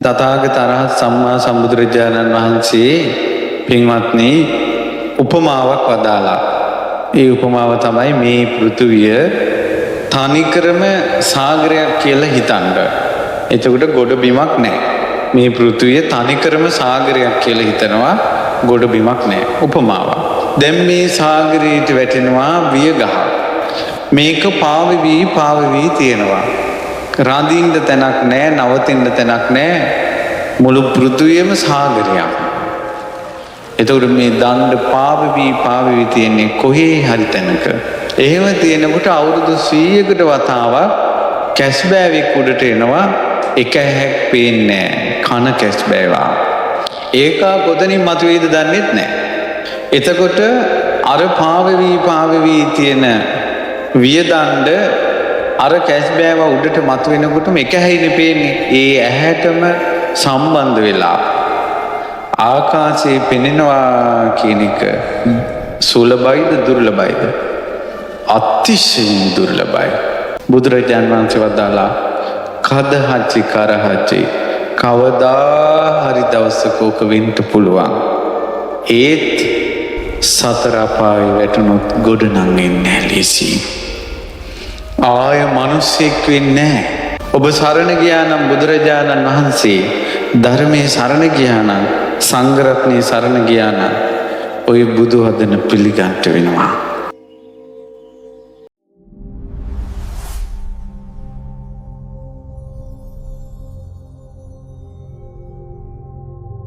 තථාගත අරහත් සම්මා සම්බුදුරජාණන් වහන්සේ පින්වත්නි උපමාවක් වදාලා. ඒ උපමාව තමයි මේ පෘථුවිය තනිකරම සාගරයක් කියලා හිතන්න. එතකොට ගොඩ බිමක් නැහැ. මේ පෘථුවිය තනිකරම සාගරයක් කියලා හිතනවා, ගොඩ බිමක් නැහැ. උපමාවක්. දැන් මේ සාගරයට වැටෙනවා වියගහ. මේක පාවෙවි තියෙනවා. රඳින්න තැනක් නැහැ, නවතින්න තැනක් නැහැ. මුළු පෘථුවියම සාගරයක්. එතකොට මේ දණ්ඩ පාවෙවි තියෙන්නේ කොහේ හරි තැනක. එහෙම තියෙනකොට අවුරුදු 100කට වතාවක් කැස්බෑවෙක් උඩට එනවා. එක හැක් පේන්නේ නැහැ. කන කැස්බෑවා. ඒක කොතනින් මතුවේද දන්නෙත් නැහැ. එතකොට අර පාවෙවි තියෙන වියදණ්ඩ අර කැස්බෑව උඩට මතුවෙනකොටම එක හැයිනේ පේන්නේ. ඒ ඇහැටම සම්බන්ධ වෙලා ආකාශයේ පෙනෙනවා කියන එක සුලභයිද දුර්ලභයිද? අතිශයින් දුර්ලභයි. බුදුරජාණන් වහන්සේ වදාලා කදහච්චි කරහච්චි කවදා හරි දවසක ඕක වෙන්න පුළුවන්. ඒත් සතර අපායේ වැටුනොත් ගොඩ නම් එන්නේ ලේසි. ආය මිනිස්සෙක් වෙන්නේ නැහැ. ඔබ සරණ ගියා නම් බුදුරජාණන් වහන්සේ, ධර්මයේ සරණ ගියා නම්, සංඝ රත්නයේ සරණ ගියා නම් ඔය බුදු වදන පිළිගන්න වෙනවා.